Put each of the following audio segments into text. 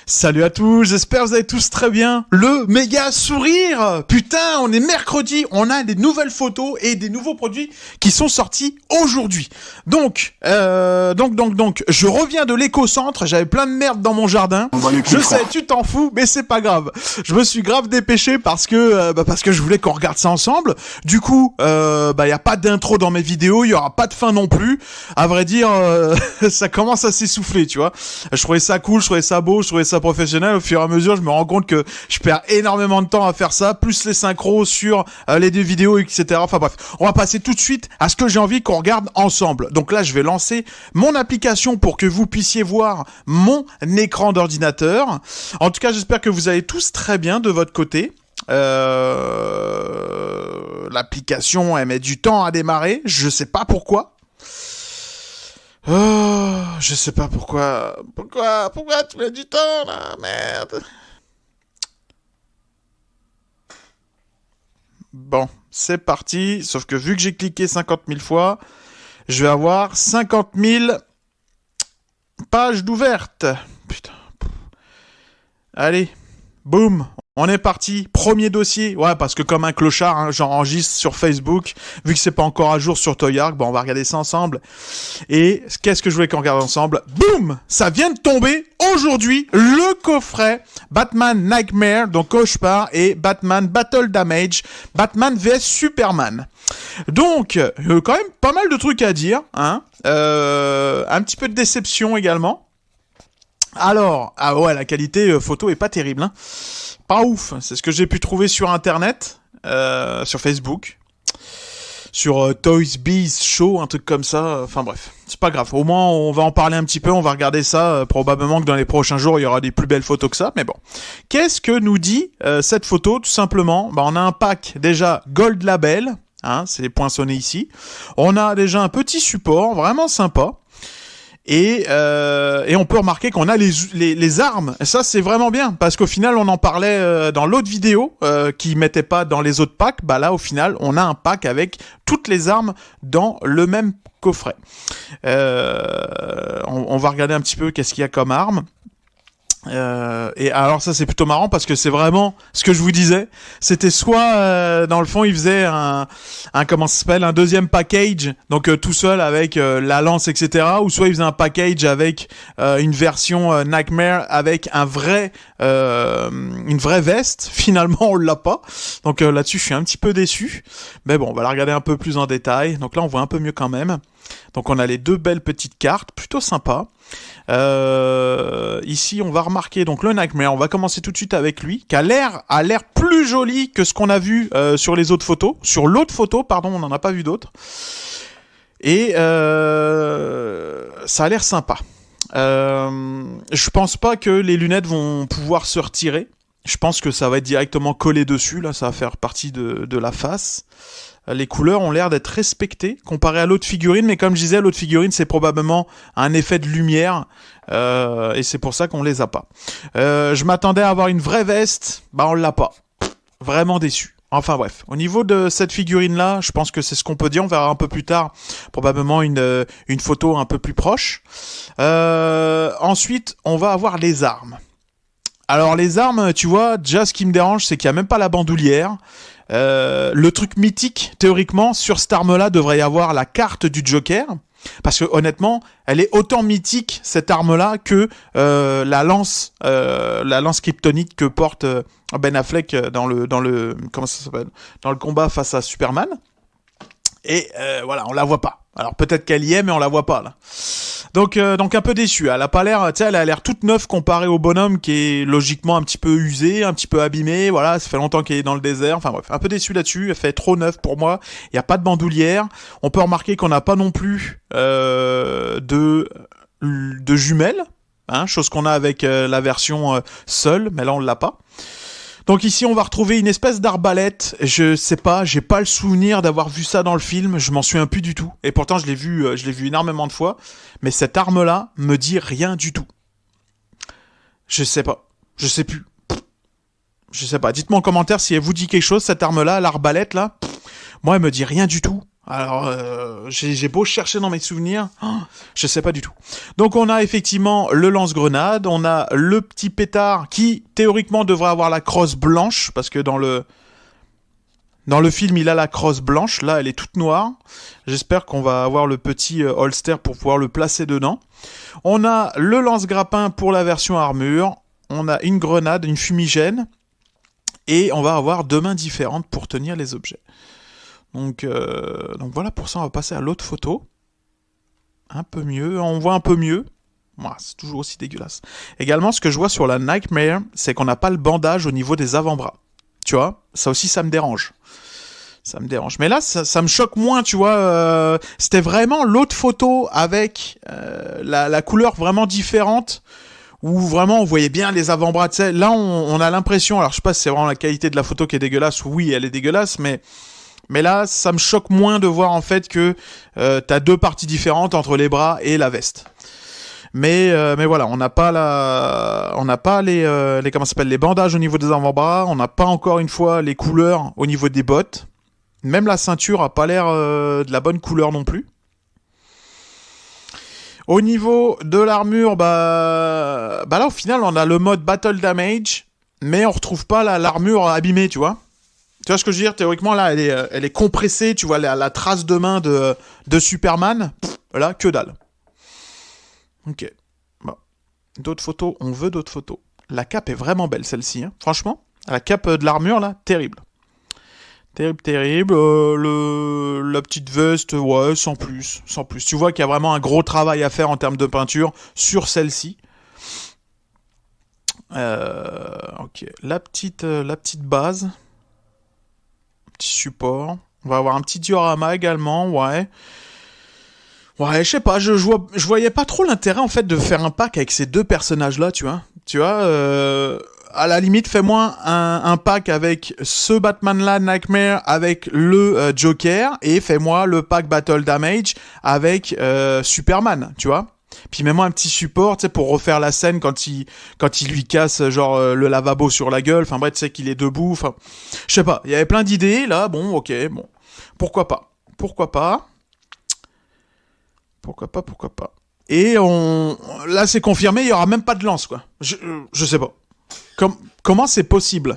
Salut à tous, j'espère que vous allez tous très bien. Le méga sourire. Putain, on est mercredi, on a des nouvelles photos et des nouveaux produits qui sont sortis aujourd'hui. Donc, je reviens de l'éco-centre, j'avais plein de merde dans mon jardin. Je sais, tu t'en fous, mais c'est pas grave. Je me suis grave dépêché parce que je voulais qu'on regarde ça ensemble. Du coup, y a pas d'intro dans mes vidéos, il y aura pas de fin non plus. À vrai dire, ça commence à s'essouffler, tu vois. Je trouvais ça cool, je trouvais ça beau, je trouvais ça professionnel. Au fur et à mesure, je me rends compte que je perds énormément de temps à faire ça, plus les synchros sur les deux vidéos, etc. Enfin bref, on va passer tout de suite à ce que j'ai envie qu'on regarde ensemble. Donc là, je vais lancer mon application pour que vous puissiez voir mon écran d'ordinateur. En tout cas, j'espère que vous allez tous très bien de votre côté. L'application, elle met du temps à démarrer. Je sais pas pourquoi. Oh, je sais pas pourquoi. Pourquoi tu mets du temps, là? Merde. Bon, c'est parti. Sauf que vu que j'ai cliqué 50 000 fois, je vais avoir 50 000 pages d'ouvertes. Putain. Allez, boum. On est parti, premier dossier. Ouais, parce que comme un clochard, hein, j'enregistre sur Facebook. Vu que c'est pas encore à jour sur Toyark, on va regarder ça ensemble. Et qu'est-ce que je voulais qu'on regarde ensemble? Boum! Ça vient de tomber aujourd'hui, le coffret Batman Nightmare, donc Cauchemar, et Batman Battle Damage, Batman vs Superman. Donc, quand même pas mal de trucs à dire, hein. Un petit peu de déception également. Alors, ah ouais, la qualité photo est pas terrible, hein. Pas ouf, c'est ce que j'ai pu trouver sur internet, sur Facebook, sur Toys Biz Show, un truc comme ça, enfin bref, c'est pas grave, au moins on va en parler un petit peu, on va regarder ça, probablement que dans les prochains jours il y aura des plus belles photos que ça, mais bon. Qu'est-ce que nous dit cette photo? Tout simplement, on a un pack déjà Gold Label, hein, c'est les poinçonnés ici, on a déjà un petit support, vraiment sympa. Et on peut remarquer qu'on a les armes. Et ça, c'est vraiment bien. Parce qu'au final, on en parlait dans l'autre vidéo qui mettait pas dans les autres packs. Bah là, au final, on a un pack avec toutes les armes dans le même coffret. On va regarder un petit peu qu'est-ce qu'il y a comme arme. Et alors ça c'est plutôt marrant parce que c'est vraiment ce que je vous disais, c'était soit dans le fond il faisait un comment ça s'appelle, un deuxième package, donc tout seul avec la lance, etc., ou soit il faisait un package avec une version Nightmare avec une vraie veste. Finalement on l'a pas, donc là-dessus je suis un petit peu déçu, mais bon on va la regarder un peu plus en détail. Donc là on voit un peu mieux quand même. Donc on a les deux belles petites cartes, plutôt sympa. Ici on va remarquer donc le Nightmare, on va commencer tout de suite avec lui, qui a l'air plus joli que ce qu'on a vu sur les autres photos. Sur l'autre photo, pardon, on n'en a pas vu d'autres. Et ça a l'air sympa. Je pense pas que les lunettes vont pouvoir se retirer. Je pense que ça va être directement collé dessus, là, ça va faire partie de la face. Les couleurs ont l'air d'être respectées comparé à l'autre figurine, mais comme je disais, l'autre figurine c'est probablement un effet de lumière et c'est pour ça qu'on les a pas. Je m'attendais à avoir une vraie veste, on l'a pas. Vraiment déçu. Enfin bref, au niveau de cette figurine là, je pense que c'est ce qu'on peut dire. On verra un peu plus tard probablement une photo un peu plus proche. Ensuite, on va avoir les armes. Alors les armes, tu vois, déjà ce qui me dérange, c'est qu'il y a même pas la bandoulière. Le truc mythique, théoriquement, sur cette arme-là, devrait y avoir la carte du Joker. Parce que honnêtement, elle est autant mythique, cette arme-là, que la lance kryptonite que porte Ben Affleck dans le comment ça s'appelle, dans le combat face à Superman. Et voilà, on la voit pas. Alors peut-être qu'elle y est, mais on la voit pas là. Donc un peu déçu. Elle a pas l'air, tu sais, elle a l'air toute neuve comparée au bonhomme qui est logiquement un petit peu usé, un petit peu abîmé. Voilà, ça fait longtemps qu'il est dans le désert. Enfin bref, un peu déçu là-dessus. Elle fait trop neuve pour moi. Il y a pas de bandoulière. On peut remarquer qu'on n'a pas non plus de jumelles, hein, chose qu'on a avec la version seule, mais là on l'a pas. Donc ici, on va retrouver une espèce d'arbalète. Je sais pas, j'ai pas le souvenir d'avoir vu ça dans le film. Je m'en souviens plus du tout. Et pourtant, je l'ai vu énormément de fois. Mais cette arme-là me dit rien du tout. Je sais pas. Je sais plus. Je sais pas. Dites-moi en commentaire si elle vous dit quelque chose, cette arme-là, l'arbalète là. Moi, elle me dit rien du tout. Alors, j'ai beau chercher dans mes souvenirs, je sais pas du tout. Donc on a effectivement le lance-grenade, on a le petit pétard qui théoriquement devrait avoir la crosse blanche, parce que dans le film il a la crosse blanche, là elle est toute noire. J'espère qu'on va avoir le petit holster pour pouvoir le placer dedans. On a le lance-grappin pour la version armure, on a une grenade, une fumigène, et on va avoir deux mains différentes pour tenir les objets. Donc voilà, pour ça on va passer à l'autre photo. Un peu mieux, on voit un peu mieux. Ouah, c'est toujours aussi dégueulasse. Également, ce que je vois sur la Nightmare, c'est qu'on n'a pas le bandage au niveau des avant-bras. Tu vois, ça aussi ça me dérange. Ça me dérange. Mais là, ça me choque moins, tu vois. C'était vraiment l'autre photo avec la couleur vraiment différente, où vraiment on voyait bien les avant-bras. Tu sais, là on a l'impression, alors je sais pas si c'est vraiment la qualité de la photo qui est dégueulasse, oui elle est dégueulasse, mais là, ça me choque moins de voir en fait que t'as deux parties différentes entre les bras et la veste. Mais voilà, on n'a pas les comment ça s'appelle, les bandages au niveau des avant-bras, on n'a pas encore une fois les couleurs au niveau des bottes. Même la ceinture a pas l'air de la bonne couleur non plus. Au niveau de l'armure, bah là au final on a le mode Battle Damage, mais on retrouve pas l'armure abîmée, tu vois. Tu vois ce que je veux dire? Théoriquement, là, elle est compressée. Tu vois la trace de main de Superman. Là, que dalle. Ok. Bon. D'autres photos. On veut d'autres photos. La cape est vraiment belle, celle-ci. Hein. Franchement, la cape de l'armure, là, terrible. Terrible, terrible. La petite veste, ouais, sans plus. Sans plus. Tu vois qu'il y a vraiment un gros travail à faire en termes de peinture sur celle-ci. Ok. La petite base. Petit support. On va avoir un petit diorama également, ouais. Ouais, je sais pas, je voyais pas trop l'intérêt en fait de faire un pack avec ces deux personnages-là, tu vois. Tu vois, à la limite, fais-moi un pack avec ce Batman-là, Nightmare, avec le Joker, et fais-moi le pack Battle Damage avec Superman, tu vois. Puis mets-moi un petit support, tu sais, pour refaire la scène quand il lui casse genre le lavabo sur la gueule. Enfin bref, tu sais qu'il est debout. Enfin, je sais pas. Il y avait plein d'idées là. Bon, ok, bon, pourquoi pas, pourquoi pas, pourquoi pas, pourquoi pas. Et là c'est confirmé, il y aura même pas de lance quoi. Je sais pas. Comment c'est possible?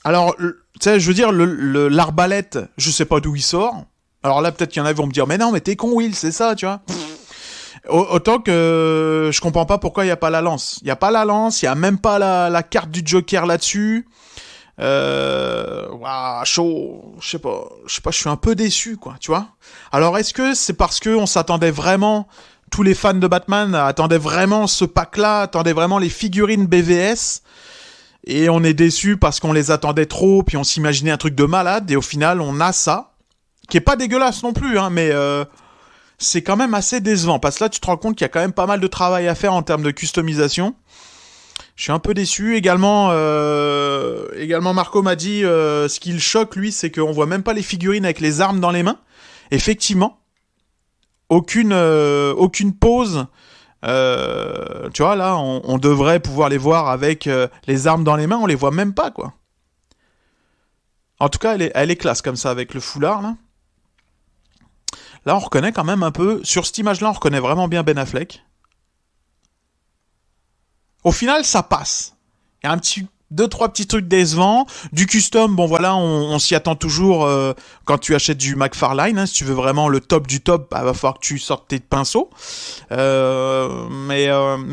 Alors, tu sais, je veux dire, l'arbalète, je sais pas d'où il sort. Alors là, peut-être qu'il y en a qui vont me dire, mais non, mais t'es con, Will, c'est ça, tu vois. Autant que je comprends pas pourquoi il n'y a pas la lance. Il n'y a pas la lance, il n'y a même pas la carte du Joker là-dessus. Ouah, chaud, je sais pas, je suis un peu déçu, quoi, tu vois. Alors, est-ce que c'est parce que on s'attendait vraiment, tous les fans de Batman attendaient vraiment ce pack-là, attendaient vraiment les figurines BVS, et on est déçu parce qu'on les attendait trop, puis on s'imaginait un truc de malade, et au final, on a ça, qui est pas dégueulasse non plus, hein, mais c'est quand même assez décevant, parce que là, tu te rends compte qu'il y a quand même pas mal de travail à faire en termes de customisation. Je suis un peu déçu. Également, Marco m'a dit, ce qui le choque, lui, c'est qu'on voit même pas les figurines avec les armes dans les mains. Effectivement, aucune pose. Tu vois, là, on devrait pouvoir les voir avec les armes dans les mains. On les voit même pas, quoi. En tout cas, elle est classe comme ça, avec le foulard, là. Là, on reconnaît quand même un peu... Sur cette image-là, on reconnaît vraiment bien Ben Affleck. Au final, ça passe. Il y a deux, trois petits trucs décevants. Du custom, bon voilà, on s'y attend toujours quand tu achètes du McFarlane. Hein, si tu veux vraiment le top du top, bah, va falloir que tu sortes tes pinceaux. Mais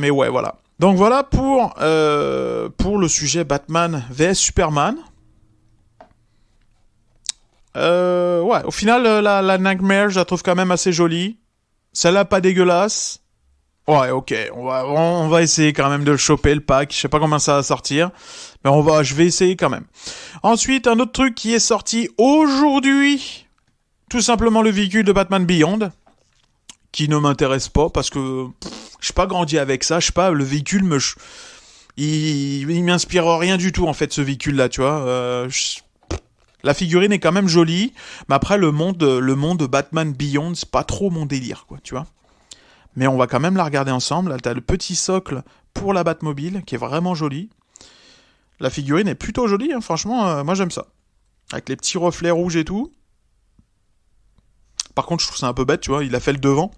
ouais, voilà. Donc voilà pour le sujet Batman vs Superman. Ouais, au final, la Nightmare, je la trouve quand même assez jolie. Celle-là, pas dégueulasse. Ouais, ok, on va essayer quand même de le choper, le pack. Je sais pas combien ça va sortir, mais je vais essayer quand même. Ensuite, un autre truc qui est sorti aujourd'hui, tout simplement le véhicule de Batman Beyond, qui ne m'intéresse pas parce que j'ai pas grandi avec ça. Je sais pas, le véhicule il m'inspire rien du tout en fait, ce véhicule-là, tu vois. La figurine est quand même jolie, mais après le monde Batman Beyond, c'est pas trop mon délire, quoi, tu vois. Mais on va quand même la regarder ensemble. Là, t'as le petit socle pour la Batmobile, qui est vraiment joli. La figurine est plutôt jolie, hein, franchement, moi j'aime ça. avec les petits reflets rouges et tout. Par contre, je trouve ça un peu bête, tu vois, il a fait le devant,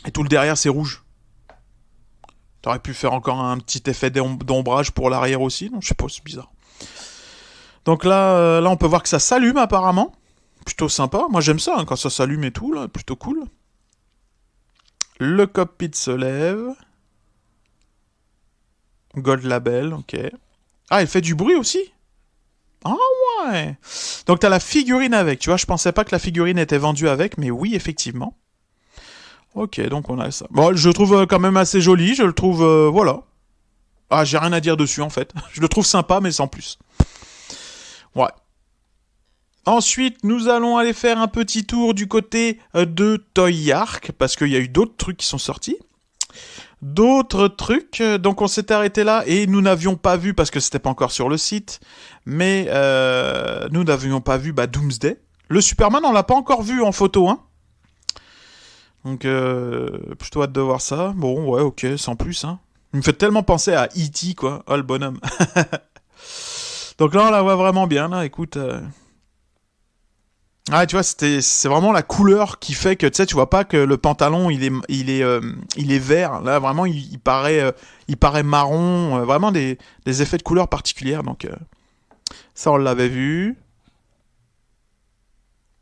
et tout le derrière, c'est rouge. T'aurais pu faire encore un petit effet d'ombrage pour l'arrière aussi, non, je sais pas, c'est bizarre. Donc là, on peut voir que ça s'allume apparemment. Plutôt sympa, moi j'aime ça, hein, quand ça s'allume et tout, là, plutôt cool. Le cockpit se lève. Gold Label, ok. Ah, elle fait du bruit aussi. Ah ouais. Donc t'as la figurine avec, tu vois, je pensais pas que la figurine était vendue avec, mais oui, effectivement. Ok, donc on a ça. Bon, je le trouve quand même assez joli, je le trouve, voilà. Ah, j'ai rien à dire dessus en fait. Je le trouve sympa, mais sans plus. Ouais. Ensuite, nous allons aller faire un petit tour du côté de Toy Ark, parce qu'il y a eu d'autres trucs qui sont sortis. D'autres trucs, donc on s'est arrêté là et nous n'avions pas vu, parce que c'était pas encore sur le site, mais nous n'avions pas vu Doomsday. Le Superman, on l'a pas encore vu en photo, hein. Donc, plutôt hâte de voir ça. Bon, ouais, ok, sans plus, hein. Il me fait tellement penser à E.T., quoi. Oh, le bonhomme. Donc là, on la voit vraiment bien, là, écoute. Ah, tu vois, c'est vraiment la couleur qui fait que, tu sais, tu vois pas que le pantalon, il est vert. Là, vraiment, il paraît marron. Vraiment des effets de couleur particuliers. Donc, ça, on l'avait vu.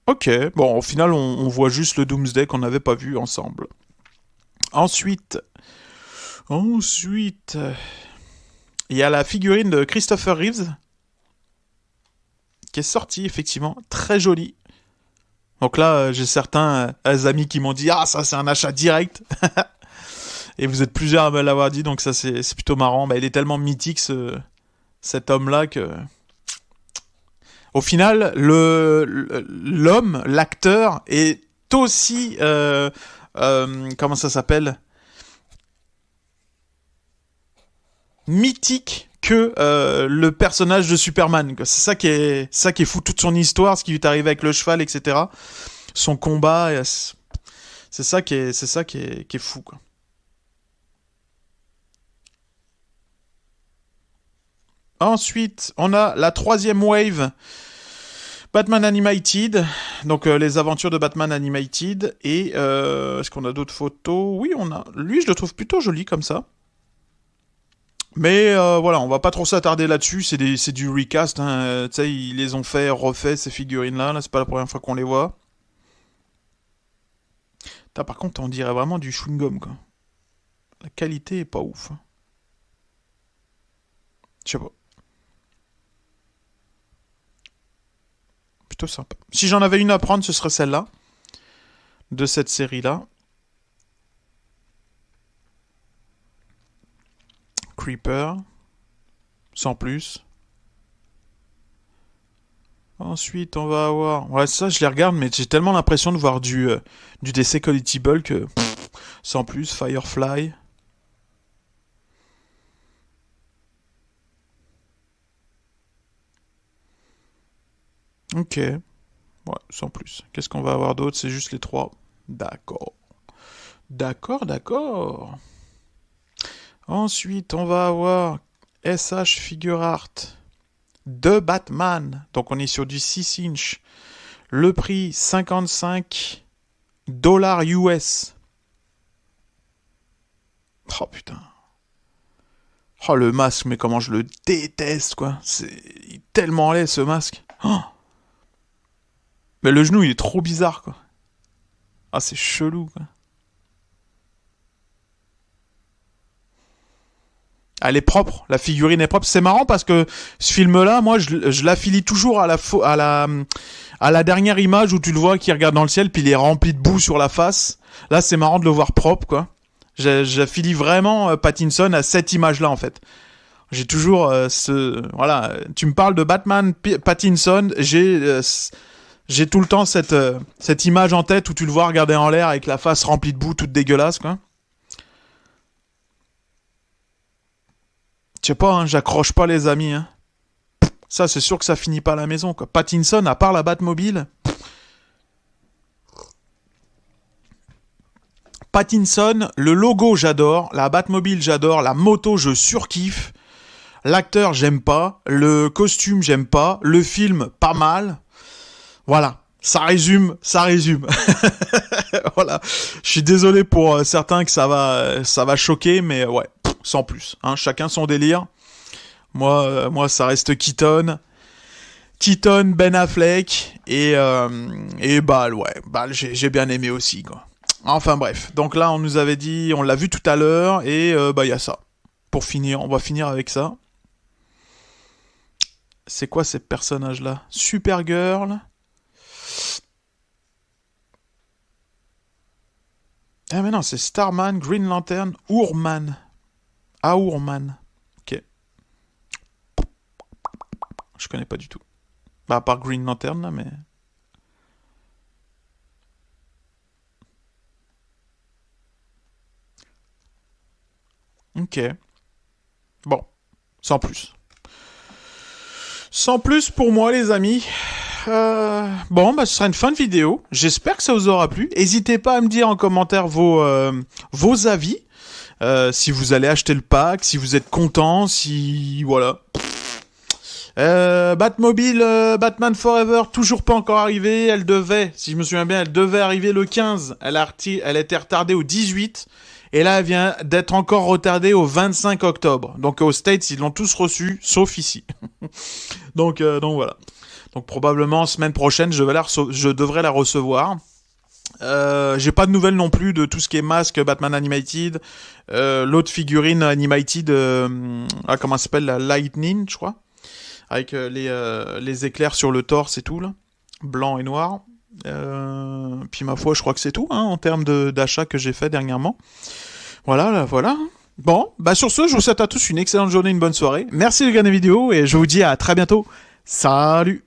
Ok, bon, au final, on voit juste le Doomsday qu'on n'avait pas vu ensemble. Ensuite, il y a la figurine de Christopher Reeves qui est sortie, effectivement, très jolie. Donc là, j'ai certains amis qui m'ont dit « Ah, ça, c'est un achat direct !» Et vous êtes plusieurs à me l'avoir dit, donc ça, c'est plutôt marrant. Bah, il est tellement mythique, cet homme-là, que... Au final, l'homme, l'acteur, est aussi... comment ça s'appelle ? Mythique que le personnage de Superman. C'est ça qui est fou, toute son histoire, ce qui lui est arrivé avec le cheval, etc. Son combat, c'est ça qui est fou, quoi. Ensuite, on a la troisième wave, Batman Animated, donc les aventures de Batman Animated, et est-ce qu'on a d'autres photos ? Oui, on a. Lui, je le trouve plutôt joli comme ça. Mais voilà, on va pas trop s'attarder là-dessus, c'est du recast, hein. Tu sais, ils les ont refait ces figurines-là, là, c'est pas la première fois qu'on les voit. Par contre, on dirait vraiment du chewing-gum, quoi. La qualité est pas ouf, hein. Je sais pas. Plutôt sympa. Si j'en avais une à prendre, ce serait celle-là, de cette série-là. Creeper, sans plus. Ensuite, on va avoir... Ouais, ça, je les regarde, mais j'ai tellement l'impression de voir du DC Collectible que... sans plus, Firefly. Ok. Ouais, sans plus. Qu'est-ce qu'on va avoir d'autre ? C'est juste les trois. D'accord. D'accord. Ensuite, on va avoir SH Figure Art de Batman. Donc on est sur du 6 inch. Le prix 55 $ US. Oh putain. Oh le masque, mais comment je le déteste, quoi. C'est tellement laid, ce masque. Oh. Mais le genou, il est trop bizarre, quoi. Ah, c'est chelou, quoi. Elle est propre, la figurine est propre. C'est marrant parce que ce film-là, moi, je l'affilie toujours à la dernière image où tu le vois qui regarde dans le ciel, puis il est rempli de boue sur la face. Là, c'est marrant de le voir propre, quoi. J'affilie vraiment Pattinson à cette image-là, en fait. J'ai toujours voilà, tu me parles de Batman Pattinson, j'ai tout le temps cette image en tête où tu le vois regarder en l'air avec la face remplie de boue, toute dégueulasse, quoi. Je sais pas, hein, j'accroche pas les amis, hein. Ça, c'est sûr que ça finit pas à la maison, quoi. Pattinson, à part la Batmobile... Pattinson, le logo, j'adore. La Batmobile, j'adore. La moto, je surkiffe. L'acteur, j'aime pas. Le costume, j'aime pas. Le film, pas mal. Voilà. Ça résume. Voilà. Je suis désolé pour certains que ça va choquer, mais ouais, sans plus. Hein, chacun son délire. Moi, ça reste Keaton, Ben Affleck et Bale. Ouais, Bale, j'ai bien aimé aussi, quoi. Enfin bref. Donc là, on nous avait dit, on l'a vu tout à l'heure et y a ça. Pour finir, on va finir avec ça. C'est quoi ces personnages-là? Supergirl. Ah mais non, c'est Starman, Green Lantern, Ourman. Ah, Ourman. Ok. Je connais pas du tout. Bah, à part Green Lantern, là, mais... Ok. Bon. Sans plus. Sans plus pour moi, les amis. Bon, bah, ce sera une fin de vidéo. J'espère que ça vous aura plu. N'hésitez pas à me dire en commentaire vos avis. Si vous allez acheter le pack, si vous êtes content, si... Voilà. Batmobile, Batman Forever, toujours pas encore arrivé. Elle devait, si je me souviens bien, elle devait arriver le 15. Elle a été retardée au 18. Et là, elle vient d'être encore retardée au 25 octobre. Donc aux States, ils l'ont tous reçu, sauf ici. donc voilà. Donc probablement, semaine prochaine, je devrais la recevoir. J'ai pas de nouvelles non plus de tout ce qui est masque Batman Animated. L'autre figurine Animated, comment ça s'appelle, la Lightning, je crois. Avec les éclairs sur le torse et tout, là. Blanc et noir. Puis ma foi, je crois que c'est tout, hein, en termes d'achat que j'ai fait dernièrement. Voilà. Bon, bah sur ce, je vous souhaite à tous une excellente journée, une bonne soirée. Merci de regarder la vidéo et je vous dis à très bientôt. Salut!